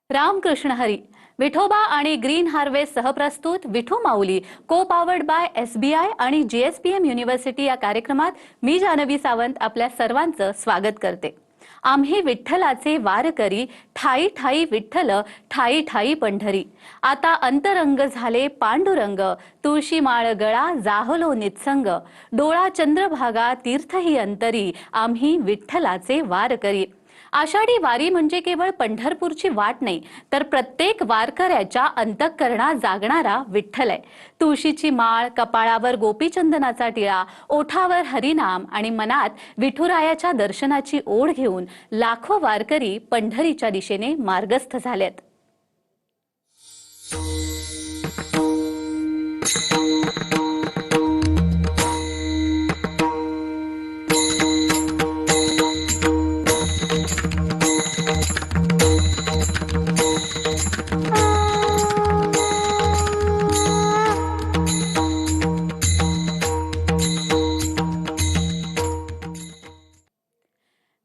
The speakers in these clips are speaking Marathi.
रामकृष्ण हरी. विठोबा आणि ग्रीन हार्वेस्ट सहप्रस्तुत विठू माऊली को पावर्ड बाय SBI आणि GSPM युनिव्हर्सिटी या कार्यक्रमात मी जानवी सावंत आपल्या सर्वांचं स्वागत करते. आम्ही विठ्ठलाचे वारकरी, ठाई ठाई विठ्ठल, ठाई ठाई पंढरी. आता अंतरंग झाले पांडुरंग, तुळशी माळ गळा जाहलो नित्संग. डोळा चंद्रभागा तीर्थही अंतरी, आम्ही विठ्ठलाचे वारकरी. आषाढी वारी म्हणजे केवळ पंढरपूरची वाट नाही, तर प्रत्येक वारकऱ्याच्या अंतःकरणात जागणारा विठ्ठल आहे. तुळशीची माळ, कपाळावर गोपीचंदनाचा टिळा, ओठावर हरिनाम आणि मनात विठुरायाच्या दर्शनाची ओढ घेऊन लाखो वारकरी पंढरीच्या दिशेने मार्गस्थ झालेत.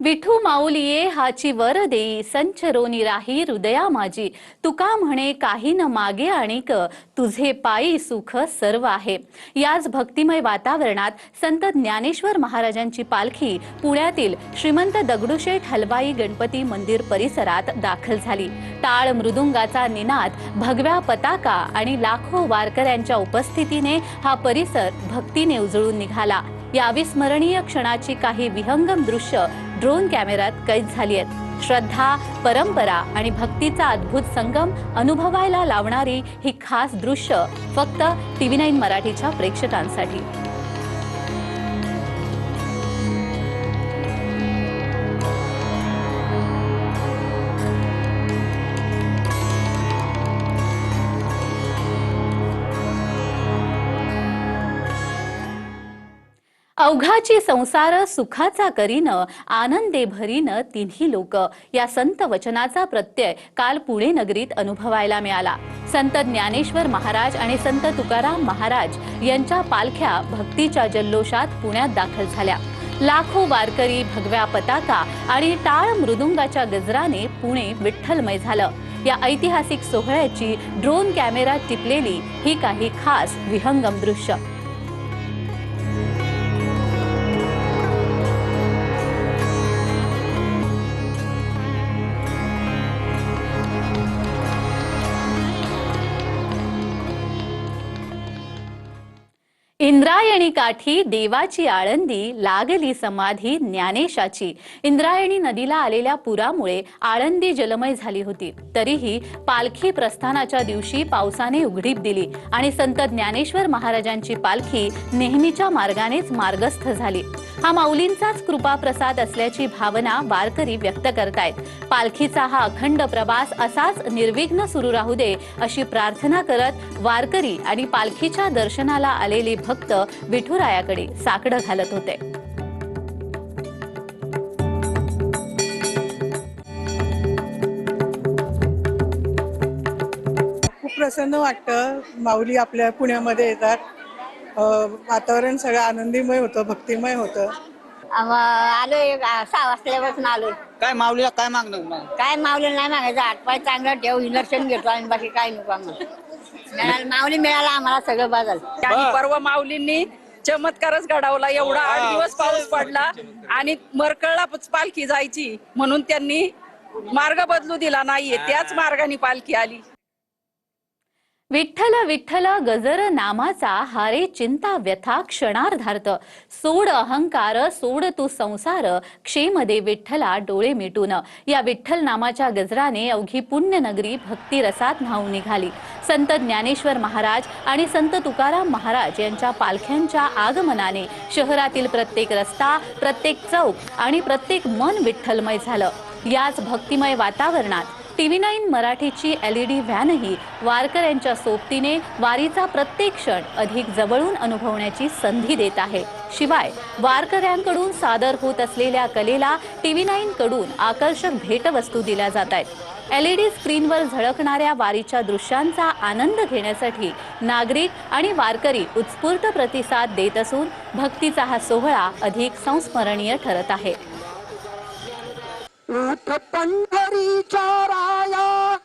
विठू माऊलिये हाची वर देई, संचरोनी राही हृदया माझी. तुका म्हणे काही न मागे आणिक, तुझे पायी सुख सर्व आहे. याच भक्तिमय वातावरणात संत ज्ञानेश्वर महाराजांची पालखी पुण्यातील श्रीमंत दगडूशेठ हलवाई गणपती मंदिर परिसरात दाखल झाली. टाळ मृदुंगाचा निनाद, भगव्या पताका आणि लाखो वारकऱ्यांच्या उपस्थितीने हा परिसर भक्तीने उजळून निघाला. या अविस्मरणीय क्षणाची काही विहंगम दृश्य ड्रोन कॅमेऱ्यात कैद झाली आहेत. श्रद्धा, परंपरा आणि भक्तीचा अद्भुत संगम अनुभवायला लावणारी ही खास दृश्य फक्त TV9 मराठीच्या प्रेक्षकांसाठी. अवघाची संसार सुखाचा करीन, आनंदे भरीन तिन्ही लोक. या संत वचनाचा प्रत्यय काल पुणे नगरीत अनुभवायला मिळाला. संत ज्ञानेश्वर महाराज आणि संत तुकाराम महाराज यांच्या पालख्या भक्तीच्या जल्लोषात पुण्यात दाखल झाल्या. लाखो वारकरी, भगव्या पताका आणि टाळ मृदुंगाच्या गजराने पुणे विठ्ठलमय झालं. या ऐतिहासिक सोहळ्याची ड्रोन कॅमेऱ्यात टिपलेली ही काही खास विहंगम दृश्य. इंद्रायणी काठी देवाची आळंदी, लागली समाधी ज्ञानेशाची. इंद्रायणी नदीला आलेल्या पुरामुळे आळंदी जलमय झाली होती. तरीही पालखी प्रस्थानाच्या दिवशी पावसाने उघडीप दिली आणि संत ज्ञानेश्वर महाराजांची पालखी नेहमीच्या मार्गानेच मार्गस्थ झाली. हा माऊलींचाच कृपा प्रसाद असल्याची भावना वारकरी व्यक्त करतायत. पालखीचा हा अखंड प्रवास असाच निर्विघ्न सुरू राहू दे अशी प्रार्थना करत वारकरी आणि पालखीच्या दर्शनाला आलेले भक्त विठुरायाकडे साकडं घालत होते. खूप प्रसन्न वाटतं. माऊली आपल्या पुण्यामध्ये येतात. वातावरण सगळं आनंदीमय होतं, भक्तिमय होतं. आलोय 6 वाजल्यापासून आलोय. काय माऊलीला काय मागणं मग? काय माऊली नाही मागायचं, हातपाय चांगलं ठेव, इंजेक्शन घेतो आणि बाकी काय नको आम्हाला. माऊली मिळाला आम्हाला सगळं बदल. आणि परवा माऊलींनी चमत्कारच घडवला. एवढा 8 दिवस पाऊस पडला आणि मरकळला पालखी जायची म्हणून त्यांनी मार्ग बदलू दिला नाहीये, त्याच मार्गाने पालखी आली. विठ्ठल विठ्ठल गजर नामाचा, हारे चिंता व्यथा क्षणार्धार्थ. सोड अहंकार, सोड तू संसार, क्षेम दे विठ्ठला डोळे मिटून. या विठ्ठल नामाच्या गजराने अवघी पुण्यनगरी भक्ती रसात न्हाऊन निघाली. संत ज्ञानेश्वर महाराज आणि संत तुकाराम महाराज यांच्या पालख्यांच्या आगमनाने शहरातील प्रत्येक रस्ता, प्रत्येक चौक आणि प्रत्येक मन विठ्ठलमय झालं. याच भक्तिमय वातावरणात TV9 मराठीची LED व्हॅनही वारकऱ्यांच्या सोबतीने वारीचा प्रत्येक क्षण अधिक जवळून अनुभवण्याची संधी देत आहे. शिवाय वारकऱ्यांकडून सादर होत असलेल्या कलेला TV9 कडून आकर्षक भेटवस्तू दिल्या जात आहेत. LED स्क्रीनवर झळकणाऱ्या वारीच्या दृश्यांचा आनंद घेण्यासाठी नागरिक आणि वारकरी उत्स्फूर्त प्रतिसाद देत असून भक्तीचा हा सोहळा अधिक संस्मरणीय ठरत आहे. पंढरीच्या राया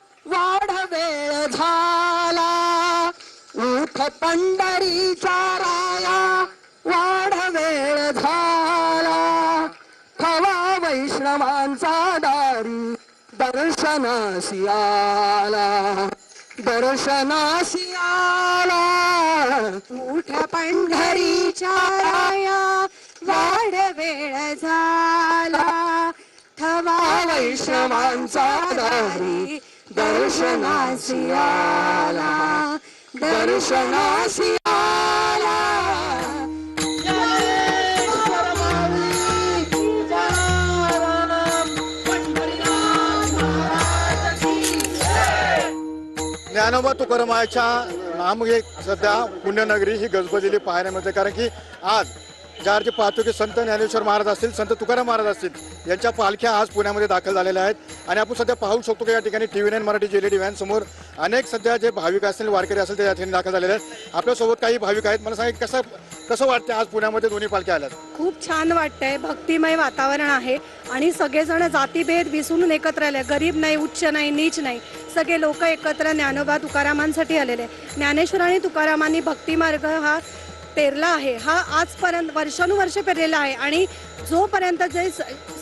पंढरीचा राया वाढ वेळ झाला थवा वैष्णवांचा दारी दर्शनासी आला दर्शनासी आला मोठ्या पंढरीच्या राया वाढ वेळ झाला थवा वैष्णवांचा दारी दर्शनासी आला दर्शनासी आला ज्ञानोबा तुकारामाच्या नाम सध्या पुण्यनगरी ही गजबजलेली पाहायला मिळते, कारण की आज ज्या अर्थ पाहतो की संत ज्ञानेश्वर महाराज असतील, संत तुकाराम महाराज असतील यांच्या पालख्या आज पुण्यामध्ये दाखल झालेल्या आहेत आणि आपण सध्या पाहू शकतो की या ठिकाणी TV9 मराठी LED व्हॅन समोर अनेक सध्या जे भाविक असतील, वारकरी असतील ते या ठिकाणी दाखल झालेले आहेत. आपल्यासोबत काही भाविक आहेत. मला सांगा कसं वाटतं आज पुण्यामध्ये दोन्ही पालख्या आल्यात? खूप छान वाटतंय. भक्तिमय वातावरण आहे आणि सगळेजण जातीभेद विसरून एकत्र आले. गरीब नाही, उच्च नाही, नीच नाही, सगळे लोक एकत्र ज्ञानोबा तुकारामांसाठी आलेले. ज्ञानेश्वर आणि तुकारामांनी भक्तिमार्ग हा पेरला आहे, हा आजपर्यंत वर्षानुवर्ष पेरलेला आहे आणि जोपर्यंत जे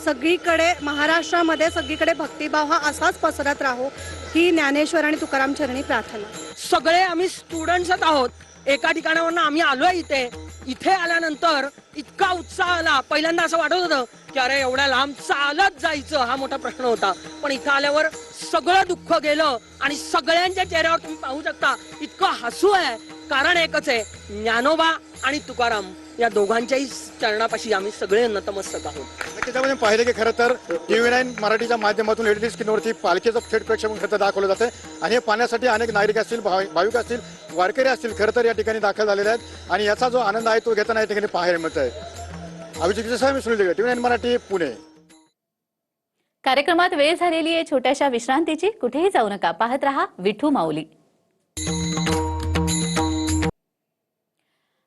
सगळीकडे महाराष्ट्रामध्ये सगळीकडे भक्तिभाव हा असाच पसरत राहो ही ज्ञानेश्वर आणि तुकाराम चरणी प्रार्थना. सगळे आम्ही स्टुडंट्सच आहोत. एका ठिकाणावरून आम्ही आलोय इथे आल्यानंतर इतका उत्साह आला. पहिल्यांदा असं वाटत होतं की अरे एवढ्या लांब चालत जायचं हा मोठा प्रश्न होता, पण इथं आल्यावर सगळं दुःख गेलं आणि सगळ्यांच्या चेहऱ्यावर तुम्ही पाहू शकता इतकं हसू आहे. कारण एकच आहे, ज्ञानोबा आणि तुकाराम या दोघांच्याही चरणापाशी आम्ही सगळे नतमस्तक आहोत. त्याच्यामध्ये पाहिलं की खरं तर TV9 मराठीच्या माध्यमातून LED स्क्रीनवरती पालखीचं थेट प्रेक्षेपण खरं दाखवलं जातं आणि हे पाहण्यासाठी अनेक नागरिक असतील, भाविक असतील, वारकरी असतील खरं तर या ठिकाणी दाखल झालेले आहेत आणि याचा जो आनंद आहे तो घेताना या ठिकाणी पाहायला मिळत आहे. अभिजित मी सुनील दिघे, TV9 मराठी, पुणे. कार्यक्रमात वेळ झालेली आहे छोट्याशा विश्रांतीची. कुठेही जाऊ नका, पाहत रहा विठू माऊली.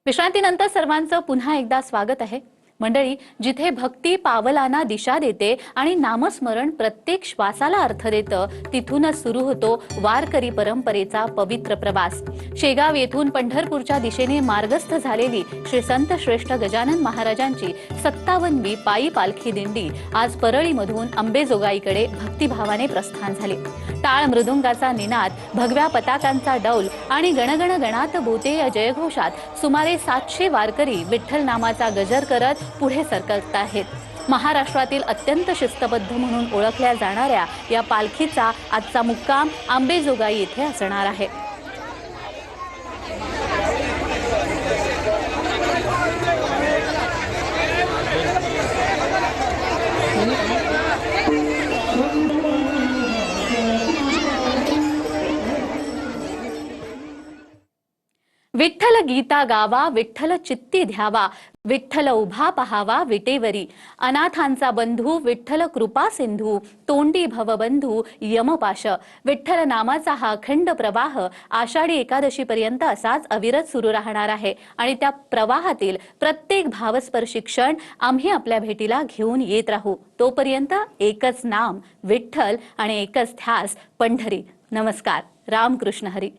विश्रांतीनंतर सर्वांचं पुन्हा एकदा स्वागत आहे. मंडळी, जिथे भक्ती पावलांना दिशा देते आणि नामस्मरण प्रत्येक श्वासाला अर्थ देतं, तिथूनच सुरू होतो वारकरी परंपरेचा पवित्र प्रवास. शेगाव येथून पंढरपूरच्या दिशेने मार्गस्थ झालेली श्री संत श्रेष्ठ गजानन महाराजांची 57वी पायी पालखी दिंडी आज परळीमधून अंबेजोगाईकडे भक्तिभावाने प्रस्थान झाली. टाळ मृदुंगाचा निनाद, भगव्या पताकांचा डौल आणि गणगण गणात बोते या जयघोषात सुमारे 700 वारकरी विठ्ठल नामाचा गजर करत पुढे सरकत आहेत. महाराष्ट्रातील अत्यंत शिस्तबद्ध म्हणून ओळखल्या जाणाऱ्या या पालखीचा आजचा मुक्काम अंबेजोगाई येथे असणार आहे. विठ्ठल गीता गावा, विठ्ठल चित्ती ध्यावा, विठ्ठल उभा पहावा विटेवरी. अनाथांचा बंधू विठ्ठल कृपा सिंधू, तोंडी भवबंधू यमपाश. विठ्ठल नामाचा हा अखंड प्रवाह आषाढी एकादशी पर्यंत असाच अविरत सुरू राहणार आहे आणि त्या प्रवाहातील प्रत्येक भावस्पर्शी क्षण आम्ही आपल्या भेटीला घेऊन येत राहू. तोपर्यंत एकच नाम विठ्ठल आणि एकच ध्यास पंढरी. नमस्कार. रामकृष्ण हरी.